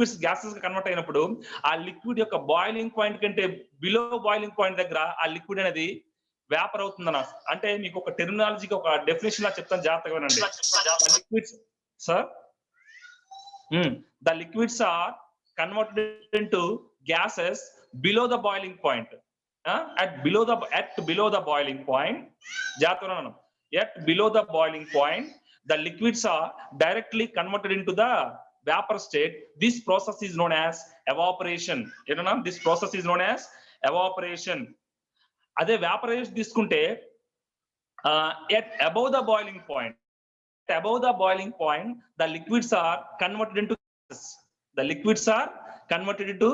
Liquids gases గా convert అయినప్పుడు ఆ లిక్విడ్ యొక్క బాయిలింగ్ పాయింట్ కంటే బిలో బాయిలింగ్ పాయింట్ దగ్గర ఆ లిక్విడ్ అనేది వేపర్ అవుతుందన్న. అంటే మీకు ఒక టెర్మినాలజీకి ఒక డెఫినేషన్ లా చెప్తాను, జాగ్రత్తగా వినండి. Liquids sir the liquids are converted into gases below the boiling point. At below the boiling point, at below the boiling point, the liquids are directly converted into the vapor state. This process is known as evaporation. This process is known as evaporation. Ade vaporization తీసుకుంటే at above the boiling point, the liquids are converted into gases. The liquids are converted into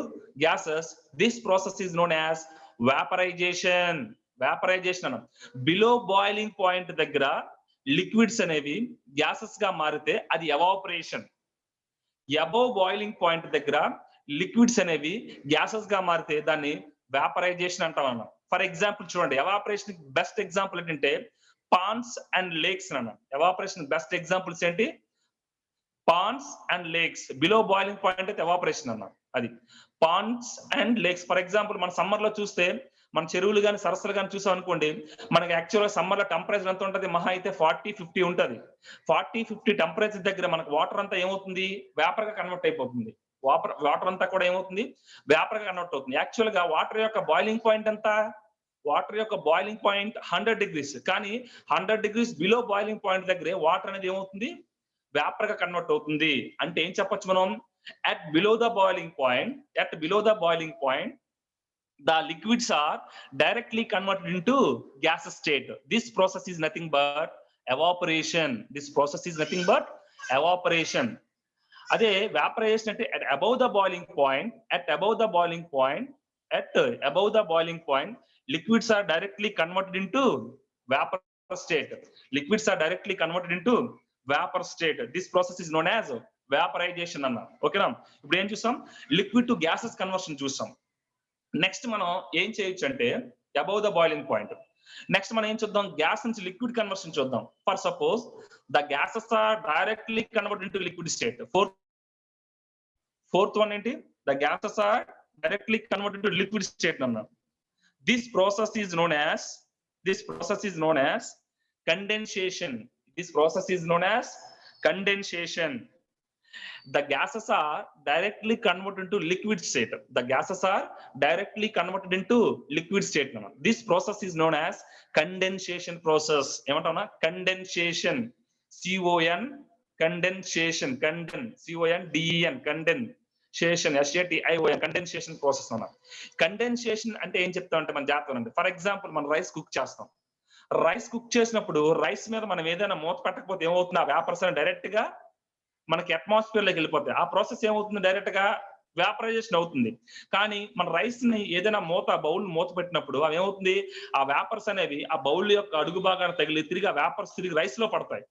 gases. This process is known as vaporization. Below boiling point దగ్గర liquids అనేవి gases గా మారితే అది evaporation. Above boiling point దగ్గర liquids అనేవి gases గా మారితే దాన్ని vaporization అంటాం అన్న. ఫర్ ఎగ్జాంపుల్ చూడండి, ఎవాపరేషన్ బెస్ట్ ఎగ్జాంపుల్ ఏంటంటే పాండ్స్ అండ్ లేక్స్ అన్న. ఎవాపరేషన్ బెస్ట్ ఎగ్జాంపుల్స్ ఏంటి? Ponds and lakes. Below boiling point అయితే ఎవాపరేషన్ అన్న. అది ponds and lakes. For example మన సమ్మర్ లో చూస్తే మన చెరువులు కానీ సరస్సులు కానీ చూసాం అనుకోండి, మనకి యాక్చువల్గా సమ్మర్ లో టెంపరేచర్ ఎంత ఉంటుంది? మహా అయితే 40-50 ఉంటుంది. 40-50 టెంపరేచర్ దగ్గర మనకు వాటర్ అంతా ఏమవుతుంది? వేపర్ గా కన్వర్ట్ అయిపోతుంది. వాటర్ అంతా కూడా ఏమవుతుంది? వేపర్ గా కన్వర్ట్ అవుతుంది. యాక్చువల్ గా వాటర్ యొక్క బాయిలింగ్ పాయింట్ ఎంత? వాటర్ యొక్క బాయిలింగ్ పాయింట్ 100 degrees. కానీ 100 degrees బిలో బాయిలింగ్ పాయింట్ దగ్గరే వాటర్ అనేది ఏమవుతుంది? వేపర్ గా కన్వర్ట్ అవుతుంది. అంటే ఏం చెప్పొచ్చు మనం? at below the boiling point, the liquids are directly converted into gas state. This process is nothing but evaporation. అదే vaporization అంటే at above the boiling point, liquids are directly converted into vapor state. This process is known as vaporization అన్న. ఓకేనా? ఇప్పుడు ఏం చూసాం? Liquid to gases conversion చూసాం. Next మనం ఏం చేయొచ్చు అంటే above the boiling point. Next మనం ఏం చూద్దాం? గ్యాస్ నుంచి లిక్విడ్ కన్వర్షన్ చూద్దాం. For suppose the gases are directly converted into liquid state. Fourth one ఏంటి? The gases are directly converted into liquid state అన్నారు. This process is known as condensation. The gases are directly converted into liquid state. This process is known as condensation process. ఏమంటావునా? Condensation. Condensation. Condensation process అన్న. Condensation అంటే ఏం చెప్తా అంటే మనం జాగ్రత్త. For example మనం rice cook చేస్తాం. రైస్ కుక్ చేసినప్పుడు రైస్ మీద మనం ఏదైనా మూత పెట్టకపోతే ఏమవుతుంది? ఆ వేపర్స్ అని డైరెక్ట్ గా మనకి అట్మాస్ఫియర్ లోకి వెళ్ళిపోతాయి. ఆ ప్రాసెస్ ఏమవుతుంది? డైరెక్ట్ గా వేపరైజేషన్ అవుతుంది. కానీ మన రైస్ ని ఏదైనా బౌల్ మూత పెట్టినప్పుడు అవి ఏమవుతుంది? ఆ వేపర్స్ అనేవి ఆ బౌల్ యొక్క అడుగు భాగాన్ని తగిలి తిరిగి ఆ వేపర్స్ తిరిగి రైస్ లో పడతాయి.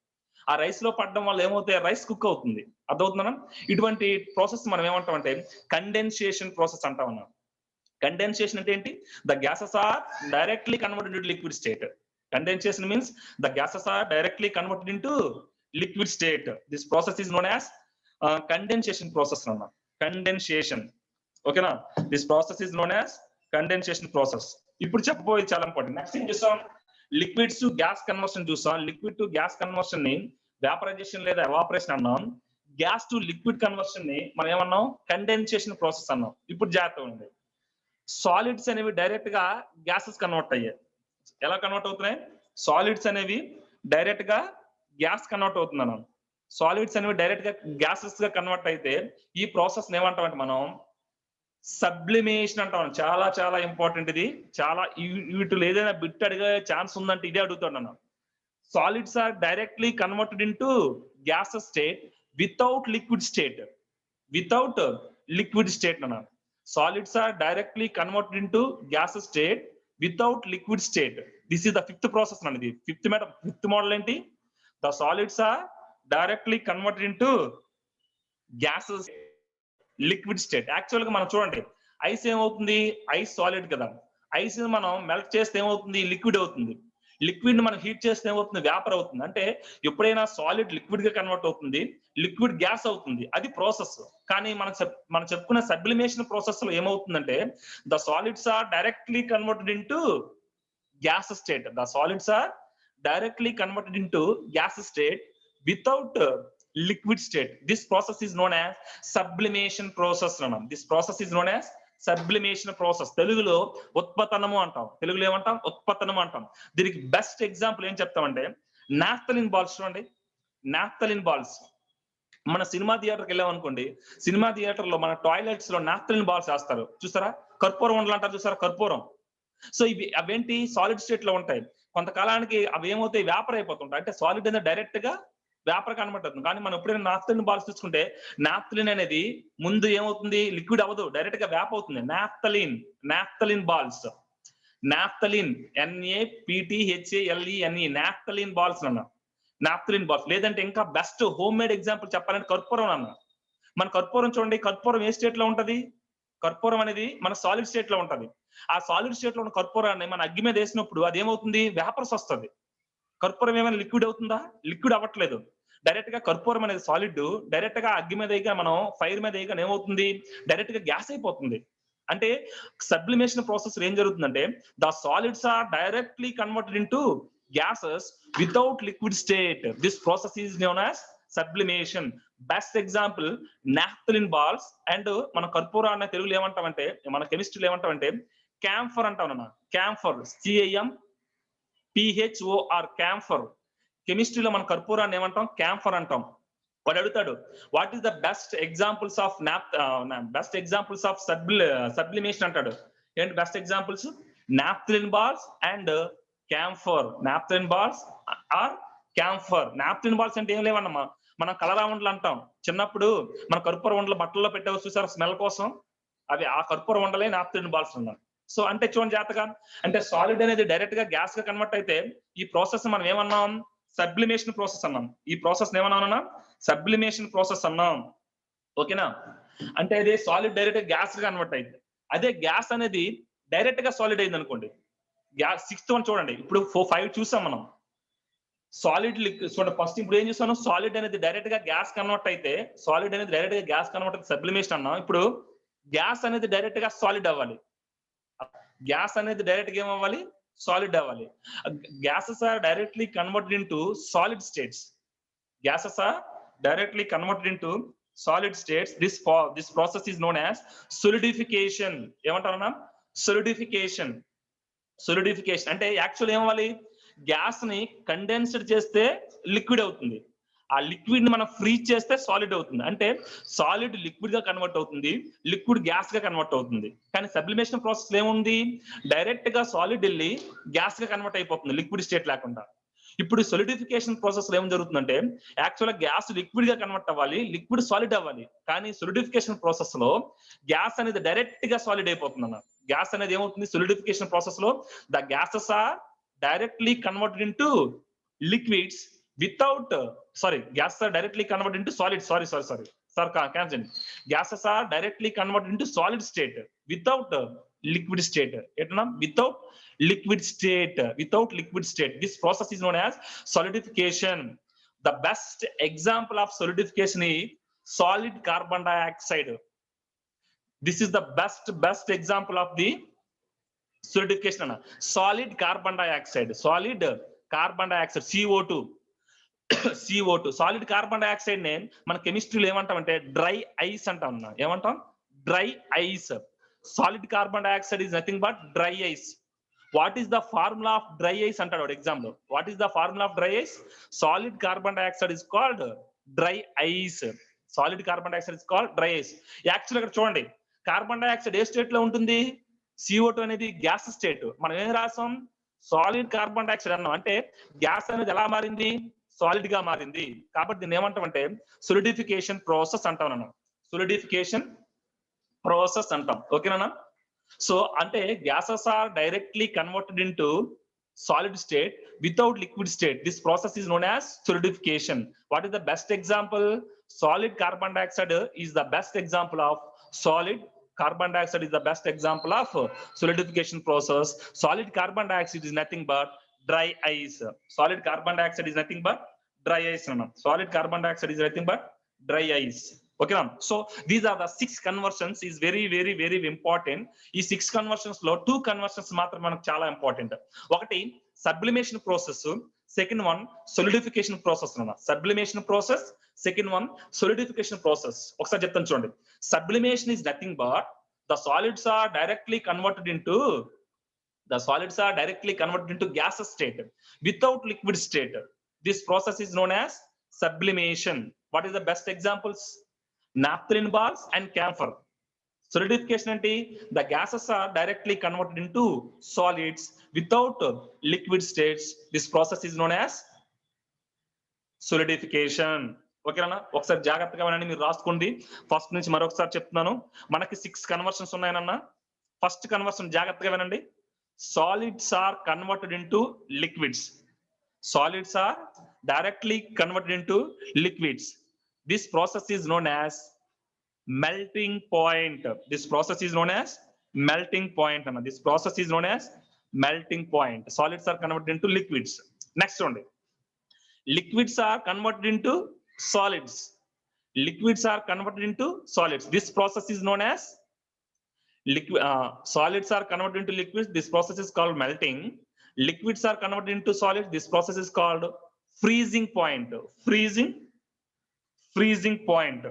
ఆ రైస్ లో పడడం వల్ల ఏమవుతాయి? రైస్ కుక్ అవుతుంది. అర్థమవుతుందా? ఇటువంటి ప్రాసెస్ మనం ఏమంటాం అంటే కండెన్సేషన్ ప్రాసెస్ అంటాం అన్నాం. కండెన్సేషన్ అంటే ఏంటి? The gases are directly converted into liquid state. Condensation means the gases are directly converted into liquid state. This process is known as condensation process. Condensation. Okay na? This process is known as condensation process. ఇప్పుడు చెప్పబోయేది చాలా important. Next ఏం చూస్తాం? Liquids to gas conversion చూస్తాం. Liquid to gas conversion ని vaporisation లేదా evaporation అన్నాం. Gas to liquid conversion ని మనం ఏమన్నాం? కండెన్సేషన్ ప్రాసెస్ అన్నాం. ఇప్పుడు జాగ్రత్తగా ఉంది. సాలిడ్స్ అనేవి డైరెక్ట్ గా గ్యాసెస్ కన్వర్ట్ అయ్యాయి. ఎలా కన్వర్ట్ అవుతున్నాయి? సాలిడ్స్ అనేవి డైరెక్ట్ గా గ్యాస్ కన్వర్ట్ అవుతున్నాను. సాలిడ్స్ అనేవి డైరెక్ట్ గా గ్యాసెస్ గా కన్వర్ట్ అయితే ఈ ప్రాసెస్ ఏమంటామంటే మనం సబ్లిమేషన్ అంటాం. చాలా చాలా ఇంపార్టెంట్ ఇది. చాలా వీటిలో ఏదైనా బిట్ అడిగే ఛాన్స్ ఉందంటే ఇదే అడుగుతున్నాను. Solids are directly converted into gases state without liquid state అన్నాను. Solids are directly converted into gases state without liquid state. This is the fifth process anadi. Fifth model enti? The solids are directly converted into gases liquid state. Actually ga manam chudandi, ice em avutundi? Ice solid kada. Ice ni manam melt cheste em avutundi? Liquid avutundi. Liquid మనం heat చేస్తే ఏమవుతుంది, vapour అవుతుంది. అంటే ఎప్పుడైనా solid liquid గా convert అవుతుంది, liquid gas అవుతుంది, అది ప్రాసెస్. కానీ మనం చెప్పుకున్న సబ్లిమేషన్ ప్రాసెస్ లో ఏమవుతుందంటే the solids are directly converted into gas state. The solids are directly converted into gas state without liquid state. This process is known as sublimation process. This process is known as sublimation process. తెలుగులో ఉత్పతనము అంటాం. తెలుగులో ఏమంటాం, ఉత్పతనము అంటాం. దీనికి best example ఏం చెప్తామంటే naphthalene balls. చూడండి, naphthalene balls. మన సినిమా థియేటర్కి వెళ్ళాం అనుకోండి, సినిమా థియేటర్ లో మన టాయిలెట్స్ లో నాఫ్థలిన్ బాల్స్ వేస్తారు చూసారా, కర్పూరం ఉండలు అంటారు చూసారా, కర్పూరం. సో ఇవి అవేంటి, సాలిడ్ స్టేట్ లో ఉంటాయి. కొంతకాలానికి అవి ఏమవుతాయి, వేపర్ అయిపోతుంటాయి. అంటే సాలిడ్ అనేది డైరెక్ట్ గా వేపర్ కన్వర్ట్ అవుతుంది. కానీ మనం ఎప్పుడైనా నాఫ్థలిన్ బాల్స్ తీసుకుంటే నాఫ్థలిన్ అనేది ముందు ఏమవుతుంది, లిక్విడ్ అవ్వదు, డైరెక్ట్ గా వేప అవుతుంది. Naphthalene balls, naphthalene NAPTHALENE naphthalene balls అన్న, నాఫ్థలిన్ బాల్స్. లేదంటే ఇంకా బెస్ట్ హోమ్ మేడ్ ఎగ్జాంపుల్ చెప్పాలంటే కర్పూరం అన్న. మన కర్పూరం చూడండి, కర్పూరం ఏ స్టేట్ లో ఉంటది, కర్పూరం అనేది మన సాలిడ్ స్టేట్ లో ఉంటది. ఆ సాలిడ్ స్టేట్ లో ఉన్న కర్పూరాన్ని మన అగ్గి మీద వేసినప్పుడు అది ఏమవుతుంది, వేపర్స్ వస్తుంది. కర్పూరం ఏమైనా లిక్విడ్ అవుతుందా, లిక్విడ్ అవ్వట్లేదు. డైరెక్ట్ గా కర్పూరం అనేది సాలిడ్, డైరెక్ట్ గా అగ్గి మీద వేయగా, మనం ఫైర్ మీద వేయగా ఏమవుతుంది, డైరెక్ట్ గా గ్యాస్ అయిపోతుంది. అంటే సబ్లిమేషన్ ప్రాసెస్ ఏం జరుగుతుందంటే the solids are directly converted into gases without liquid state. This process is known as sublimation. Best example naphthalene balls. And మన కర్పూరా అనే తెలుగులో ఏమంటామంటే, మన కెమిస్ట్రీలో ఏమంటామంటే క్యాంఫర్ అంటాం అన్న. Camphor, CAMPHOR, camphor. కెమిస్ట్రీలో మన కర్పూరాన్ని ఏమంటాం, క్యాంఫర్ అంటాం. వాడు అడుగుతాడు, what is the best examples of sublimation అంటాడు. ఏంటి best examples, naphthalene balls and camphor. Naphthalene balls or camphor. Naphthalene balls అంటే ఏం లేవన్నమా, మనం కలరా ఉండలు అంటాం. చిన్నప్పుడు మన కర్పూర ఉండలు బట్టల్లో పెట్టావు చూసారు స్మెల్ కోసం, అవి ఆ కర్పూర ఉండలే నాఫ్థలిన్ బాల్స్ అన్నాం. సో అంటే చూడండి జాతగా, అంటే సాలిడ్ అనేది డైరెక్ట్ గా గ్యాస్ గా కన్వర్ట్ అయితే ఈ ప్రాసెస్ మనం ఏమన్నాం, సబ్లిమేషన్ ప్రాసెస్ అన్నాం. ఈ ప్రాసెస్ ఏమన్నా సబ్లిమేషన్ ప్రాసెస్ అన్నాం. ఓకేనా, అంటే ఇది సాలిడ్ డైరెక్ట్ గ్యాస్ గా కన్వర్ట్ అయింది. అదే గ్యాస్ అనేది డైరెక్ట్ గా సాలిడ్ అయింది అనుకోండి, గ్యాస్ 6th వన్ చూడండి, ఇప్పుడు 5 చూసాం మనం. సాలిడ్ చూడండి, ఫస్ట్ ఇప్పుడు ఏం చూస్తాను, సాలిడ్ అనేది డైరెక్ట్ గా గ్యాస్ కన్వర్ట్ అయితే, సాలిడ్ అనేది డైరెక్ట్ గా గ్యాస్ కన్వర్ట్ అయితే సబ్లిమేషన్ అన్నాం. ఇప్పుడు గ్యాస్ అనేది డైరెక్ట్ గా సాలిడ్ అవ్వాలి. గ్యాస్ అనేది డైరెక్ట్ గా ఏమవ్వాలి, సాలిడ్ అవ్వాలి. Gases are directly converted into solid states. Gases are directly converted into solid states. This process is known as solidification. ఏమంటారన్నా, solidification. solidification అంటే యాక్చువల్ ఏమవ్వాలి, గ్యాస్ ని కండెన్స్డ్ చేస్తే లిక్విడ్ అవుతుంది, ఆ లిక్విడ్ ని మనం ఫ్రీజ్ చేస్తే సాలిడ్ అవుతుంది. అంటే సాలిడ్ లిక్విడ్ గా కన్వర్ట్ అవుతుంది, లిక్విడ్ గ్యాస్ గా కన్వర్ట్ అవుతుంది. కానీ సబ్లిమేషన్ ప్రాసెస్ ఏముంది, డైరెక్ట్ గా సాలిడ్ వెళ్ళి గ్యాస్ గా కన్వర్ట్ అయిపోతుంది, లిక్విడ్ స్టేట్ లేకుండా. ఇప్పుడు సొలిడిఫికేషన్ ప్రాసెస్ లో ఏం జరుగుతుందంటే యాక్చువల్ గా గ్యాస్ లిక్విడ్ గా కన్వర్ట్ అవ్వాలి, లిక్విడ్ సాలిడ్ అవ్వాలి. కానీ సొలిడిఫికేషన్ ప్రాసెస్ లో గ్యాస్ అనేది డైరెక్ట్ గా సాలిడ్ అయిపోతుంది అన్న. గ్యాస్ అనేది ఏమవుతుంది, సొలిడిఫికేషన్ ప్రాసెస్ లో the gases are directly converted into liquids without gases are directly converted into solid. Cancel. Gases are directly converted into solid state without liquid state. Without liquid state. This process is known as solidification. The best example of solidification is solid carbon dioxide. This is the best example of the solidification. Solid carbon dioxide, CO2. Solid carbon dioxide నే మన కెమిస్ట్రీలో ఏమంటామంటే dry ice అంటాం. ఏమంటాం, dry ice. Solid carbon dioxide is nothing but dry ice. What is the formula of dry ice అంటాడు exam లో. What is the formula of dry ice? Solid carbon dioxide is called dry ice. Solid carbon dioxide is called dry ice. Actual ఇక్కడ చూడండి, carbon dioxide ఏ state లో ఉంటుంది, CO2 అనేది gas state. మనం ఏం రాసాం, సాలిడ్ కార్బన్ డైఆక్సైడ్ అన్నాం. అంటే గ్యాస్ అనేది ఎలా మారింది, సాలిడ్ గా మారింది. కాబట్టి దీన్ని ఏమంటామంటే సొలిడిఫికేషన్ ప్రాసెస్ అంటాం అన్న. సొలిడిఫికేషన్ ప్రాసెస్ అంటాం. ఓకేనా? సో అంటే gases are directly converted into solid state without liquid state. This process is known as solidification. What is the best example? Solid carbon dioxide is the best example of solid carbon dioxide is the best example of solidification process. Solid carbon dioxide is nothing but dry ice. Solid carbon dioxide is nothing but dry ice అన్న. Solid carbon dioxide is nothing but dry ice. ఓకేనా? So these are the 6 conversions is very very very important. ఈ 6 conversions లో 2 conversions మాత్రం మనకు చాలా important. ఒకటి sublimation process, second one solidification process అన్న. Sublimation process, second one solidification process. ఒకసారి చెప్తాను చూడండి. Sublimation is nothing but the solids are directly converted into gaseous state without liquid state. This process is known as sublimation. What is the best examples? Naphthalene balls and camphor. Solidification ante the gases are directly converted into solids without liquid states. This process is known as solidification. ఓకేనా? ఒకసారి జాగ్రత్తగా వినండి, మీరు రాసుకోండి. First నుంచి మరొకసారి చెప్తున్నాను. మనకి 6 కన్వర్షన్స్ ఉన్నాయనన్నా. ఫస్ట్ కన్వర్షన్ జాగ్రత్తగా వినండి. Solids are converted into liquids. Solids are directly converted into liquids. This process is known as melting point. This process is known as melting point అన్న. This process is known as melting point. Solids are converted into liquids. Next చూడండి. Liquids are converted into solids. Liquids are converted into solids. This process is known as solids are converted into liquids. This process is called melting. Liquids are converted into solids. This process is called freezing point. Freezing point.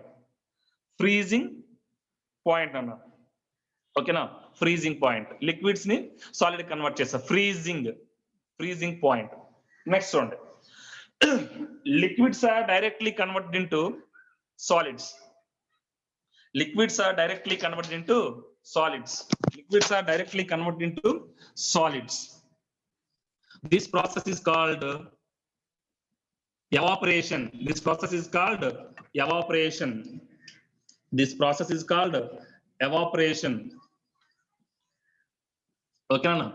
Freezing point అన్న. ఓకేనా? Freezing point. Liquids ని solid convert చేస్తా. Freezing point. Next చూడండి. Liquids are directly converted into solids. Liquids are directly converted into solids. Liquids are directly converted into solids. This process is called evaporation. This process is called evaporation. This process is called evaporation. Okay na?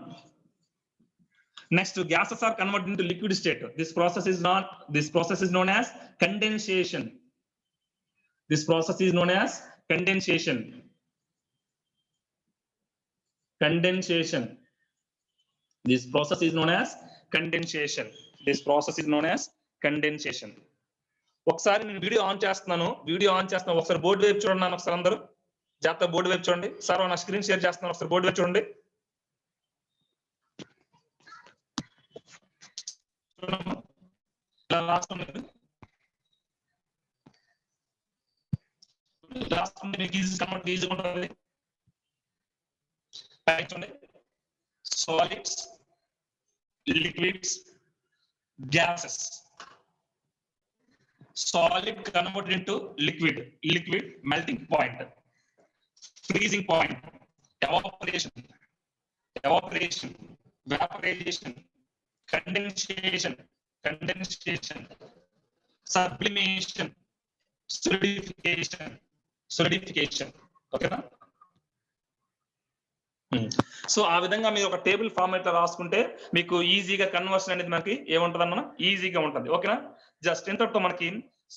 Next, gases are converted into liquid state. This process is known as condensation. This process is known as condensation. This process is known as condensation. This process is known as condensation. ఒకసారి నేను video on చేస్తున్నాను. ఒకసారి board వైపు చూడండి. ఒకసారి అందరూ జాగ్రత్తగా board వైపు చూడండి. సార్ నా స్క్రీన్ షేర్ చేస్తున్నాను. ఒకసారి బోర్డు వైపు చూడండి. Solids, liquids, gases. Solid converted into liquid melting point, freezing point, evaporation, vaporization, condensation, sublimation, solidification. Okay na? So ఆ విధంగా మీరు ఒక టేబుల్ ఫార్మాట్ లో రాసుకుంటే మీకు ఈజీగా కన్వర్షన్ అనేది మనకి ఏముంటది అన్న, ఈజీగా ఉంటుంది. ఓకేనా? జస్ట్ ఇంతటితో మనకి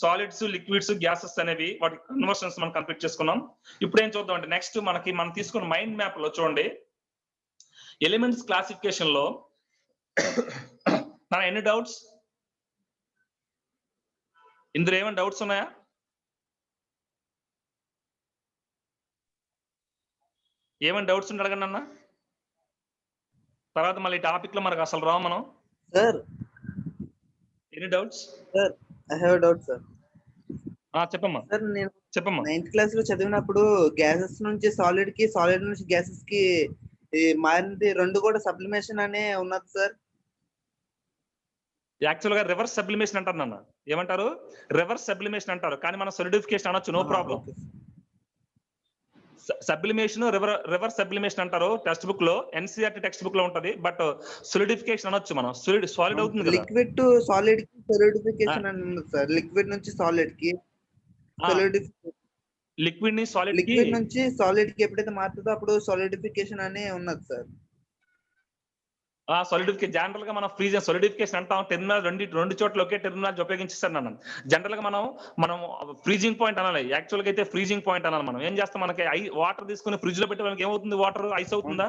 సాలిడ్స్, లిక్విడ్స్, గ్యాసెస్ అనేవి వాటి కన్వర్షన్స్ మనం కంప్లీట్ చేసుకున్నాం. ఇప్పుడు ఏం చూద్దాం అంటే నెక్స్ట్ మనం తీసుకున్న మైండ్ మ్యాప్ లో చూడండి, ఎలిమెంట్స్ క్లాసిఫికేషన్ లో ఎన్ని డౌట్స్, ఇందులో ఏమైనా డౌట్స్ ఉన్నాయా? ఏమైనా డౌట్స్ ఉంటే అడగండి అన్న. తర్వాత మళ్ళీ టాపిక్ లో మనకు అసలు రావు మనం. Sir any doubts? Sir I have doubt sir. చెప్పమ్మా. సార్ నేను చెప్పమ్మా. 9th క్లాస్ లో చదివినప్పుడు గ్యాసెస్ నుంచి సాలిడ్ కి, సాలిడ్ నుంచి గ్యాసెస్ కి మారింది, రెండు కూడా సబ్లిమేషన్ అనే ఉన్నది సార్. యాక్చువల్ గా రివర్స్ సబ్లిమేషన్ అంటారు నాన్న. ఏమంటారు? రివర్స్ సబ్లిమేషన్ అంటారు. కానీ మనం సొలిడిఫికేషన్ అనొచ్చు, no problem. Sublimation reverse sublimation అంటారు టెక్స్ట్ బుక్ లో, ఎన్సీఆర్టీ టెక్స్ట్ బుక్ లో ఉంటది. బట్ సొలిడిఫికేషన్ అనొచ్చు మనం. సాలిడ్ అవుతుంది కదా. లిక్విడ్ టు సాలిడ్ కి సొలిడిఫికేషన్ అని ఉంది సార్. లిక్విడ్ నుంచి సాలిడ్ కి లిక్విడ్ ని సాలిడ్ కి, లిక్విడ్ నుంచి సాలిడ్ కి ఎప్పుడైతే మారుతుందో అప్పుడు సాలిడిఫికేషన్ అనే ఉన్నది సార్. సాలిడిఫికేషన్ జనరల్ గా మనం ఫ్రీజ్ సాలిడిఫికేషన్ అంటాం. టెర్మినల్ రెండు చోట్ల ఒకే టెర్మినాలజీ ఉపయోగించేస్తాను నన్ను. జనరల్ గా మనం ఫ్రీజింగ్ పాయింట్ అనాలి. యాక్చువల్ గా అయితే ఫ్రీజింగ్ పాయింట్ అనాలి. మనం ఏం చేస్తాం, మనకి వాటర్ తీసుకుని ఫ్రిడ్జ్ లో పెట్టే మనకి ఏమవుతుంది? వాటర్ ఐస్ అవుతుందా?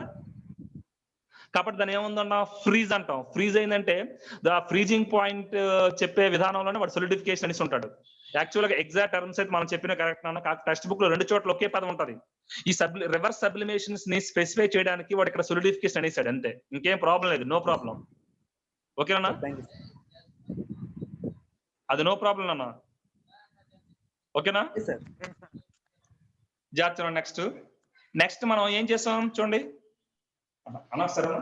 కాబట్టి దాని ఏముందన్నా ఫ్రీజ్ అంటాం. ఫ్రీజ్ అయిందంటే ఫ్రీజింగ్ పాయింట్ చెప్పే విధానంలోనే వాడు సొలిడిఫికేషన్ అనేసి ఉంటాడు. యాక్చువల్ గా ఎగ్జాక్ట్ టర్మ్స్ అయితే మనం చెప్పిన కరెక్ట్ అన్న, టెక్స్ట్ బుక్ లో 2 చోట్ల ఒకే పదం ఉంటది. ఈ రివర్స్ సబ్లిమేషన్స్ ని స్పెసిఫై చేయడానికి వాడు ఇక్కడ సొలిడిఫికేషన్ అనేసాడు అంతే, ఇంకేం ప్రాబ్లం లేదు, నో ప్రాబ్లం. ఓకేనా? అది నో ప్రాబ్లం అన్న. ఓకేనా? జాగ్రత్త. నెక్స్ట్ మనం ఏం చేస్తాం చూడండి అన్నా. సరేనా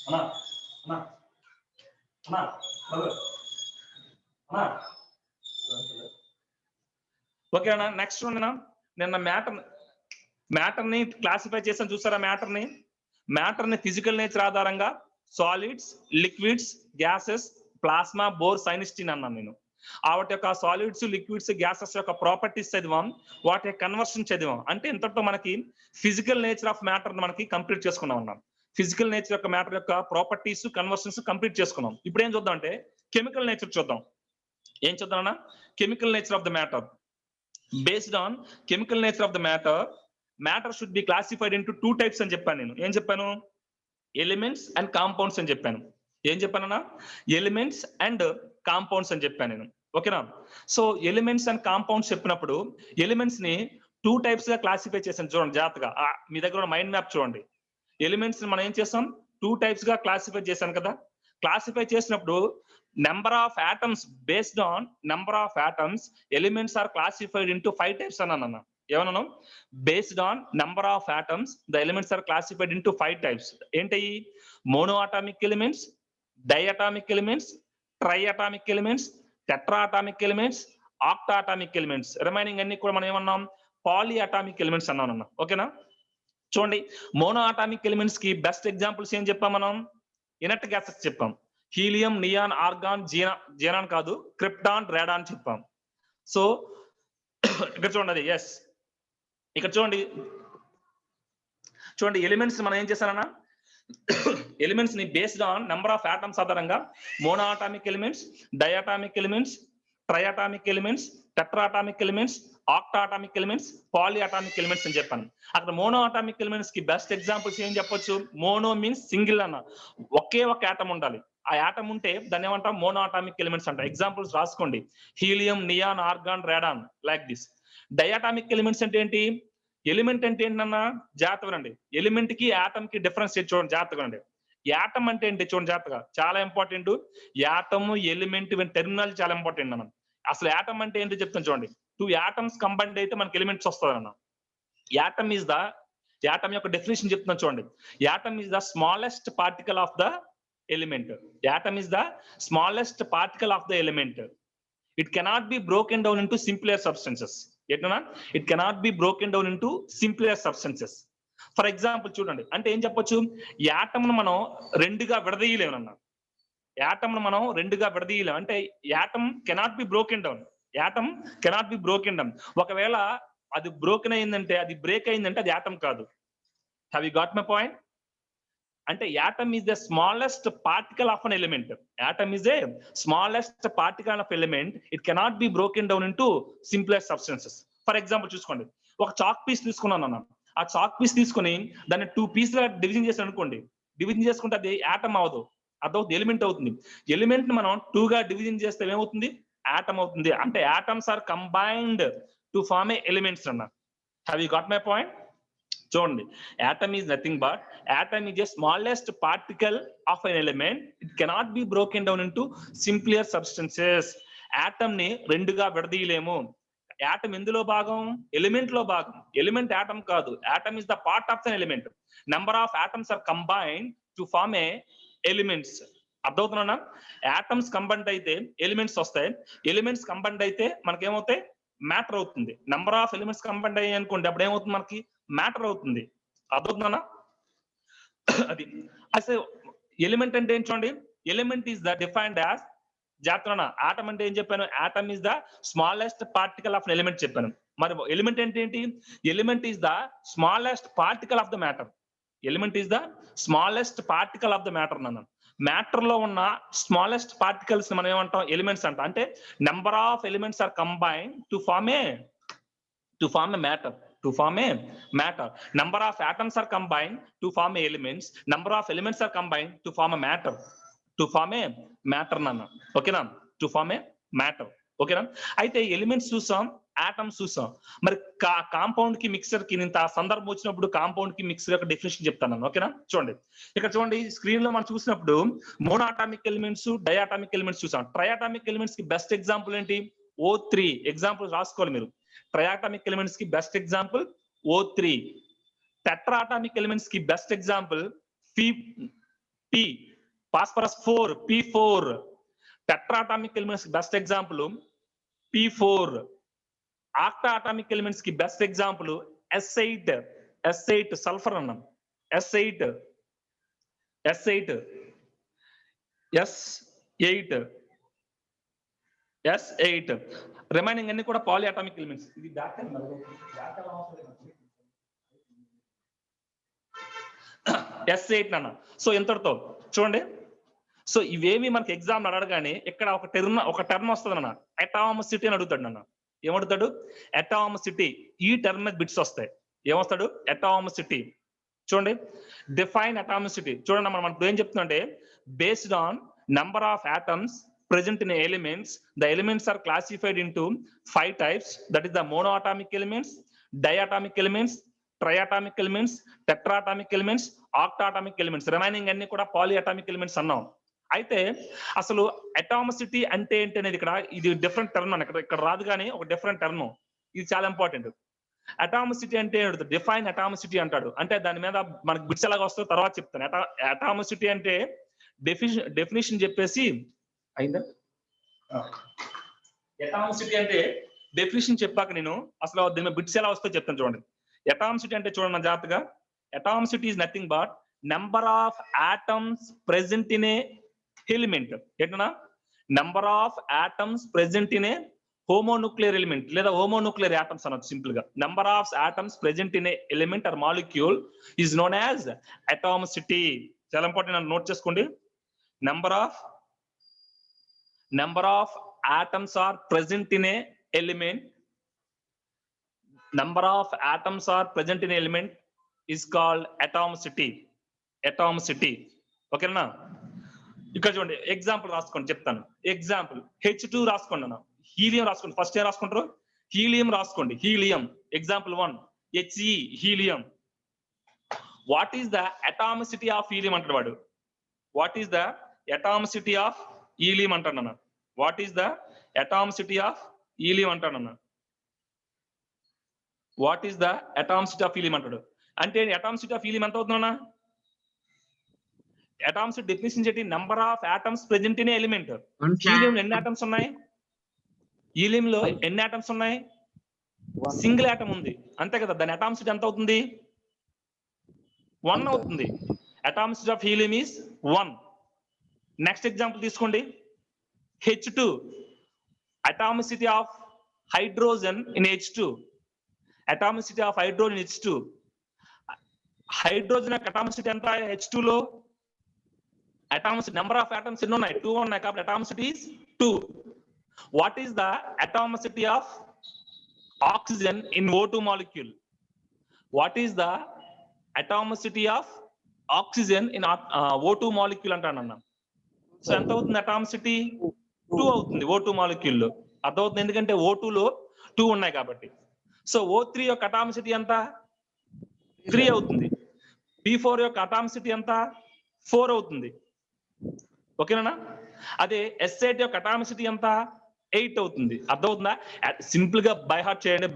అన్నా? అన్నా అన్నా అన్నా ఓకేనా? నెక్స్ట్ చూడండి, నిన్న మ్యాటర్ ని క్లాసిఫై చేసాను చూసారా? మ్యాటర్ ని ఫిజికల్ నేచర్ ఆధారంగా solids, liquids, gases, plasma, Bose, Einstein అన్నాను నేను. వాటి యొక్క సాలిడ్స్, లిక్విడ్స్, గ్యాసెస్ యొక్క ప్రాపర్టీస్ చదివాం, వాటి యొక్క కన్వర్షన్ చదివాం. అంటే ఇంతటితో మనకి ఫిజికల్ నేచర్ ఆఫ్ మ్యాటర్ మనకి కంప్లీట్ చేసుకున్నాం అన్నాం. ఫిజికల్ నేచర్ యొక్క మ్యాటర్ యొక్క ప్రాపర్టీస్, కన్వర్షన్స్ కంప్లీట్ చేసుకున్నాం. ఇప్పుడు ఏం చూద్దాం అంటే కెమికల్ నేచర్ చూద్దాం. ఏం చూద్దాం అన్న? Chemical nature of the matter. Based on chemical nature of the matter should be classified into 2 types అని చెప్పాను నేను. ఏం చెప్పాను? ఎలిమెంట్స్ అండ్ కాంపౌండ్స్ అని చెప్పాను. ఏం చెప్పానన్నా? ఎలిమెంట్స్ అండ్ కాంపౌండ్స్ అని చెప్పాను నేను. ఓకేనా? సో ఎలిమెంట్స్ అండ్ కాంపౌండ్స్ చెప్పినప్పుడు ఎలిమెంట్స్ ని 2 టైప్స్ గా క్లాసిఫై చేశాను. చూడండి జాగ్రత్తగా, మీ దగ్గర మైండ్ మ్యాప్ చూడండి. ఎలిమెంట్స్ మనం ఏం చేస్తాం? 2 టైప్స్ గా క్లాసిఫై చేశాను కదా. క్లాసిఫై చేసినప్పుడు number of atoms, based on number of atoms elements are classified into 5 types అన్నాను. ఏమన్నాను? Based on number of atoms the elements are classified into 5 types. ఏంటి? Mono atomic elements, diatomic elements, tri atomic elements, tetra atomic elements, octa atomic elements. Remaining అన్ని కూడా మనం ఏమన్నాం? Poly atomic elements అన్నాను. ఓకేనా? చూడండి, mono atomic elements కి best examples ఏం చెప్పాం మనం? ఇనర్ట్ గ్యాసెస్ చెప్పాం. హీలియం, నియాన్, ఆర్గాన్, జీనాన్ కాదు, క్రిప్టాన్, రేడాన్ చెప్పాం. సో ఇక్కడ చూడండి, ఎస్ ఇక్కడ చూడండి ఎలిమెంట్స్ మనం ఏం చేశారన్నా? ఎలిమెంట్స్ ని based on number of atoms ఆధారంగా mono atomic elements, diatomic elements, triatomic elements, tetratomic elements, octa atomic elements, poly atomic elements అని చెప్పాను. అక్కడ మోనో అటామిక్ ఎలిమెంట్స్ కి బెస్ట్ ఎగ్జాంపుల్స్ ఏం చెప్పొచ్చు? మోనో మీన్స్ సింగిల్ అన్న, ఒకే ఒక ఆటం ఉండాలి. ఆ ఆటం ఉంటే దాన్ని ఏమంటాం? మోనో అటామిక్ ఎలిమెంట్స్ అంటారు. ఎగ్జాంపుల్స్ రాసుకోండి: helium, neon, argon, radon, like this. Diatomic elements అంటే ఏంటి? ఎలిమెంట్ అంటే ఏంటన్నా? జాగ్రత్తగా అండి, ఎలిమెంట్ కి ఆటం కి డిఫరెన్స్ చూడండి జాగ్రత్తగా అండి. యాటమ్ అంటే ఏంటి చూడండి జాగ్రత్తగా, చాలా ఇంపార్టెంట్. యాటమ్, ఎలిమెంట్ టెర్మినాలజీ చాలా ఇంపార్టెంట్ అన్న. అసలు యాటమ్ అంటే ఏంటి చెప్తాను చూడండి. 2 ఆటమ్స్ కంబైన్డ్ అయితే మనకి ఎలిమెంట్స్ వస్తుంది అన్న. యాటమ్ యొక్క డెఫినేషన్ చెప్తున్నాను చూడండి. Atom is the smallest particle of the element. Atom is the smallest particle of the element. It cannot be broken down into simpler substances. ఎట్లా? It cannot be broken down into simpler substances. For example చూడండి, అంటే ఏం చెప్పొచ్చు? Atom ను మనం 2గా విడదీయలేమన్న. Atom ను మనం 2గా విడదీయలేం. అంటే atom cannot be broken down. Atom cannot be broken down. ఒకవేళ అది బ్రోకెన్ అయిందంటే, అది బ్రేక్ అయిందంటే అది యాటమ్ కాదు. Have you got my point? అంటే atom is the smallest particle of an element. Atom is a smallest particle of element. It cannot be broken down into simpler substances. For example చూసుకోండి, ఒక chalk piece తీసుకున్నాను అన్న. ఆ chalk piece తీసుకుని దాన్ని 2 పీస్లుగా division చేసి అనుకోండి. డివిజన్ చేసుకుంటే అది యాటమ్ అవ్వదు, అదవుతుంది ఎలిమెంట్ అవుతుంది. ఎలిమెంట్ ని మనం 2గా డివిజన్ చేస్తే ఏమవుతుంది? యాటమ్ అవుతుంది. అంటే atoms are combined to form a elements అన్న. Have you got my point? చూడండి, atom is nothing but atom is a smallest particle of an element. It cannot be broken down into simpler substances. atom ని 2గా విడదీయలేము. atom ఎందులో భాగం? Element లో భాగం. Element atom కాదు. atom is the part of an element. Number of atoms are combined to form a elements. అర్థమవుతుందా? atom's combined అయితే elements వస్తాయి. Elements combined అయితే మనకేమవుతాయి? మ్యాటర్ అవుతుంది. నంబర్ ఆఫ్ ఎలిమెంట్స్ కంబైండ్ అయ్యాయి అనుకోండి, అప్పుడు ఏమవుతుంది? మనకి మ్యాటర్ అవుతుంది. అర్థవుతుందా? అది అసలు ఎలిమెంట్ అంటే ఏం చూడండి. Element is the defined as, జాగ్రత్త, ఆటమ్ అంటే ఏం చెప్పాను? Atom is the smallest particle of element చెప్పాను. మరి ఎలిమెంట్ అంటే ఏంటి? Element is the smallest particle of the matter. Element is the smallest particle of the matter అన్నాను. మ్యాటర్ లో ఉన్న స్మాలెస్ట్ పార్టికల్స్ మనం ఏమంటాం? ఎలిమెంట్స్ అంటాం. అంటే number of elements are combined to form a matter. to form a matter. Number of atoms are combined to form elements. Number of elements are combined to form a matter. To form a matter nana. Okay na? To form a matter. Okay na? అయితే elements చూసాం, atoms చూసాం. మరి compound కి mixer కి ఇంత సందర్భం వచ్చినప్పుడు compound కి మిక్సర్ యొక్క డెఫినేషన్ చెప్తాను. ఓకేనా? చూడండి ఇక్కడ చూడండి స్క్రీన్ లో మనం చూసినప్పుడు మోనోటామిక్ ఎలిమెంట్స్, డయాటామిక్ ఎలిమెంట్స్ చూసాం. ట్రయాటామిక్ ఎలిమెంట్స్ కి బెస్ట్ ఎగ్జాంపుల్ ఏంటి? O3. ఎగ్జాంపుల్ రాసుకోవాలి మీరు. ట్రయాటామిక్ ఎలిమెంట్స్ కి best example O3. Tetratomic elements కి best example P. Phosphorus 4 P4. Tetratomic elements కి best example P4. Octatomic elements కి బెస్ట్ ఎగ్జాంపుల్ S8 సల్ఫర్ అన్నాం. S8 రిమైనింగ్ అన్ని కూడా పాలియాటామిక్ ఎలిమెంట్స్. ఇది S8 అన్న. సో ఎంతటితో చూడండి. సో ఇవేమి మనకి ఎగ్జామ్ అడగగానే ఇక్కడ ఒక టర్మ్ వస్తుంది అన్న, అటామిసిటీ అని అడుగుతాడు అన్న. ఏమడుగుతాడు? అటామిసిటీ. ఈ టర్మ్ మీద బిట్స్ వస్తాయి. ఏమొస్తాడు? అటామిసిటీ. చూడండి, డిఫైన్ అటామిసిటీ. చూడండి మనం ఇప్పుడు ఏం చెప్తుందంటే, based on number of atoms present in elements, the elements are classified into 5 types. That is the monoatomic elements, diatomic elements, triatomic elements, tetraatomic elements, octatomic elements. Remaining అన్ని కూడా polyatomic elements అన్నాం. అయితే అసలు అటామిసిటీ అంటే ఏంటి అనేది ఇది different term అన్న. ఇక్కడ రాదు కానీ ఒక డిఫరెంట్ టర్మ్. ఇది చాలా ఇంపార్టెంట్. అటామిసిటీ అంటే డిఫైన్ అటామిసిటీ అంటాడు. అంటే దాని మీద మనకు బిట్స్ ఎలాగ వస్తుందో తర్వాత చెప్తాను. అటామిసిటీ అంటే డెఫినేషన్ చెప్పేసి అయిందా? అటామిసిటీ అంటే డెఫినేషన్ చెప్పాక నేను అసలు దీని బిట్స్ ఎలా వస్తాయో చెప్తాను. చూడండి, అటామిసిటీ అంటే చూడండి మన జాగ్రత్తగా. Atomicity is nothing but number of atoms present in a element. ఏంటన్నా? Number of atoms present in a homonuclear element లేదా హోమోన్యూక్లియర్ ఆటమ్స్ అనొచ్చు సింపుల్ గా. Number of atoms present in a element or molecule is known as atomicity. చాలా important, note చేసుకోండి. Number of atoms are present in a element. Number of atoms are present in an element is called atomicity. Okay na? ఇక్కడ చూడండి example రాసుకోండి చెప్తాను. Example H2 రాసుకోండి అన్న. Helium రాసుకోండి. First ఏం రాసుకుంటారు? హీలియం రాసుకోండి. Helium example 1 He helium. What is the atomicity of helium అంటాడు వాడు. What is the atomicity of helium అంటాడు. What is the atomicity of helium అంటాడన్న. What is the atomicity of helium అంటాడు. అంటే అటామిసిటీ ఆఫ్ హీలియం ఎంత అవుతుందన్న? Atomicity definition ఏంటి? Number of atoms present in element. Helium ఎన్ని ఆటమ్స్ ఉన్నాయి? హీలియంలో ఎన్ని ఆటమ్స్ ఉన్నాయి? సింగిల్ ఆటమ్ ఉంది అంతే కదా. దాని అటామిసిటీ ఎంత అవుతుంది? 1 అవుతుంది. Atomicity of helium is 1. Next example తీసుకోండి. H2, atomicity of hydrogen in H2. Atomicity of hydrogen in H2. Hydrogen atomicity anta H2 lo. Atomicity number of atoms ఎన్ని ఉన్నాయి? 2 ఉన్నాయి కాబట్టి atomicity is 2. What is the atomicity of oxygen in O2 molecule? What is the atomicity of oxygen in O2 molecule అంటానన్నా. So ఎంత అవుతుంది atomicity? 2 అవుతుంది O2 molecule లో. అర్థమవుతుంది, ఎందుకంటే O2 లో 2 ఉన్నాయి కాబట్టి. సో O3 యొక్క అటామిసిటీ ఎంత? 3 అవుతుంది. P4 యొక్క అటామిసిటీ ఎంత? 4 అవుతుంది. ఓకేనా? అదే S8 యొక్క అటామిసిటీ ఎంత? 8 అవుతుంది. అర్థమవుతుందా? సింపుల్ గా బై హార్ట్ చేయండి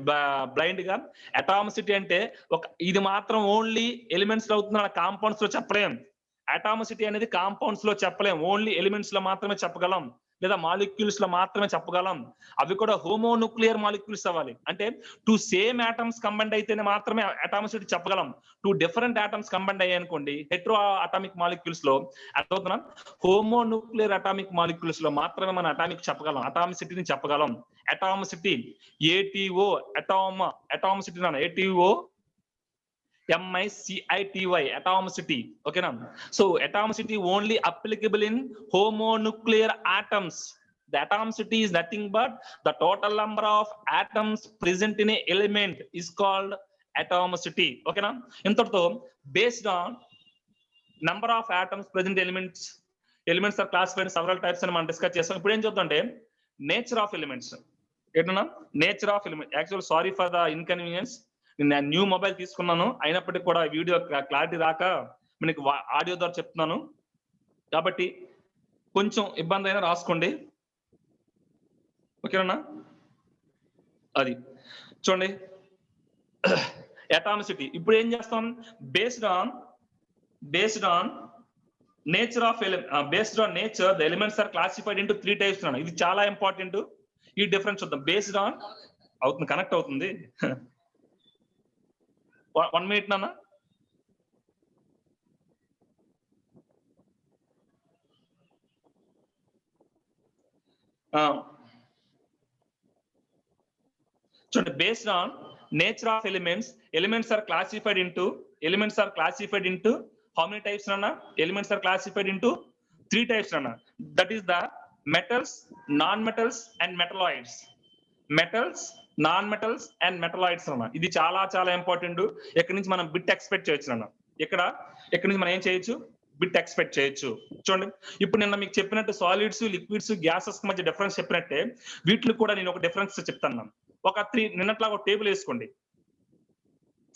బ్లైండ్ గా. అటామిసిటీ అంటే ఇది మాత్రం ఓన్లీ ఎలిమెంట్స్ లో అవుతుంది, కాంపౌండ్స్ లో చెప్పలేం. అటామిసిటీ అనేది కాంపౌండ్స్ లో చెప్పలేం, ఓన్లీ ఎలిమెంట్స్ లో మాత్రమే చెప్పగలం, లేదా మాలిక్యూల్స్ లో మాత్రమే చెప్పగలం. అవి కూడా హోమోన్యూక్లియర్ మాలిక్యూల్స్ అవ్వాలి. అంటే 2 సేమ్ ఆటమ్స్ కంబైండ్ అయితేనే మాత్రమే అటామిసిటీ చెప్పగలం. 2 డిఫరెంట్ ఆటమ్స్ కంబైండ్ అయ్యాయి అనుకోండి హెట్రో అటామిక్ మాలిక్యూల్స్ లో, అర్థమవుతున్నా? హోమోన్యూక్లియర్ అటామిక్ మాలిక్యూల్స్ లో మాత్రమే మనం అటామిసిటీని చెప్పగలం. Atomicity ATO atomicity ATO MICITY atomicity. Okay na? So atomicity only applicable in homonuclear atoms. The atomicity is nothing but the total number of atoms present in an element is called atomicity. ఓకేనా? ఇంతటితో based on number of atoms present elements are classified several types అని మనం discuss చేస్తాం. ఇప్పుడు ఏం చూద్దామంటే nature of elements. ఏంటన్నా nature of element. Actual sorry for the inconvenience. నేను న్యూ మొబైల్ తీసుకున్నాను, అయినప్పటికీ కూడా వీడియో క్లారిటీ రాక మీకు ఆడియో ద్వారా చెప్తున్నాను, కాబట్టి కొంచెం ఇబ్బంది అయినా రాసుకోండి. ఓకేనా? అది చూడండి అటామిసిటీ. ఇప్పుడు ఏం చేస్తాం? Based on nature of based on nature the elements are classified into 3 types. ఇది చాలా ఇంపార్టెంట్. ఈ డిఫరెన్స్ చూద్దాం. బేస్డ్ ఆన్ అవుతుంది, కనెక్ట్ అవుతుంది. 1 minute నాన్న. చూడండి based on nature of elements are classified into how many types nana? Elements are classified into 3 types nana. That is the metals, non-metals and metalloids. Metals, non-metals and metalloids nana. ఇది చాలా చాలా important. ఇక్కడ నుంచి మనం bit expect చేయొచ్చు నన్న. ఇక్కడ నుంచి మనం ఏం చేయొచ్చు? బిట్ ఎక్స్పెక్ట్ చేయొచ్చు. చూడండి ఇప్పుడు నిన్న మీకు చెప్పినట్టు సాలిడ్స్, లిక్విడ్స్, గ్యాసెస్ మధ్య డిఫరెన్స్ చెప్పినట్టే వీటిలో కూడా నేను ఒక డిఫరెన్స్ చెప్తాను. ఒక 3 నిన్నట్లా ఒక టేబుల్ వేసుకోండి.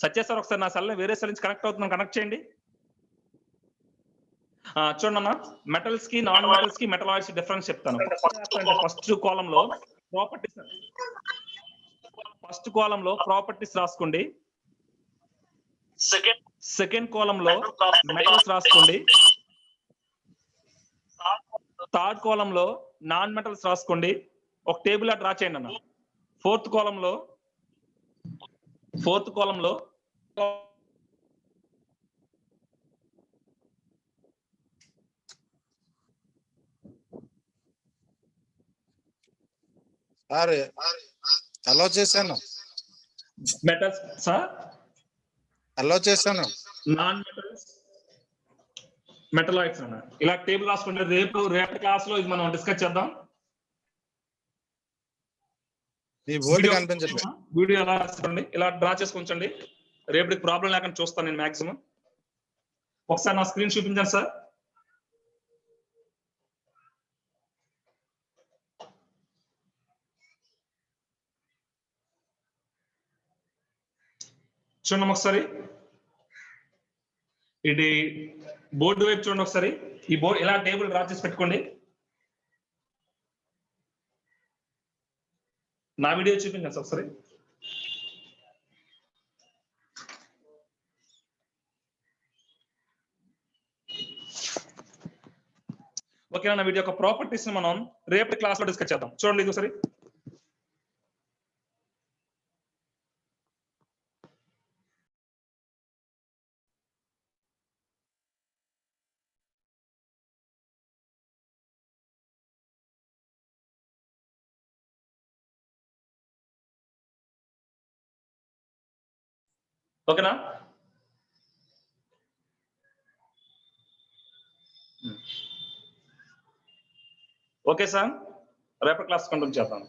సత్య సార్ ఒకసారి నా సెల్ వేరే సెల్ నుంచి కనెక్ట్ అవుతున్నాను, కనెక్ట్ చేయండి. చూడమ్మా, మెటల్స్ కి నాన్ మెటల్స్ కి మెటలాయిడ్స్ డిఫరెన్స్ చెప్తాను. ఫస్ట్ కాలం లో ప్రాపర్టీస్ రాసుకోండి. సెకండ్ కాలం లో మెటల్స్ రాసుకోండి. థర్డ్ కాలం లో నాన్ మెటల్స్ రాసుకోండి. ఒక టేబుల్ డ్రా చేయండి అన్న. ఫోర్త్ కాలంలో అలో చేశాను. మెటల్స్ సార్ అలో చేశాను. నాన్ మెటల్స్, మెటలాయిడ్స్ అన్న. ఇలా టేబుల్ రాసుకోండి. రేపటి క్లాస్ లో ఇది మనం డిస్కస్ చేద్దాం. ఈ బోర్డు కనిపించట్లేదు. వీడియో ఎలా రాసుకోండి, ఇలా డ్రా చేసుకుంటండి. రేపటికి ప్రాబ్లం లేకుండా చూస్తాను నేను మాక్సిమం. ఒకసారి నా స్క్రీన్ చూపించండి సార్. చూడండి ఒకసారి, ఇది బోర్డు వైపు చూడండి ఒకసారి. ఈ బోర్డు ఇలా టేబుల్ డ్రా చేసి పెట్టుకోండి. నా వీడియో చూపించండి సార్ ఒకసారి. ఓకేనా? నా వీడియో యొక్క ప్రాపర్టీస్ మనం రేపటి క్లాస్ లో డిస్కస్ చేద్దాం. చూడండి ఇది ఒకసారి. ఓకేనా? ఓకే సార్, రేపటి క్లాస్ కంటిన్యూ చేద్దాం.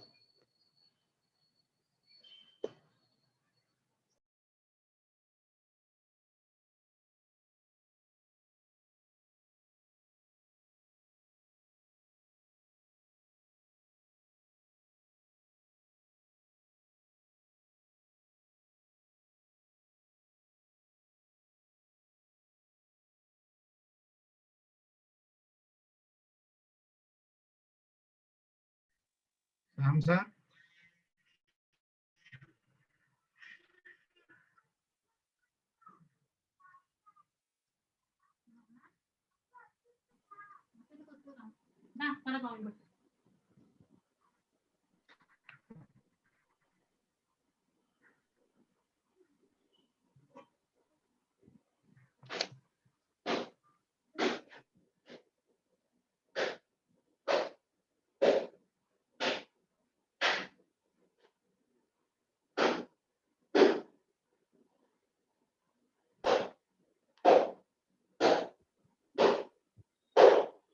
సార్ నా మన బాగుంది.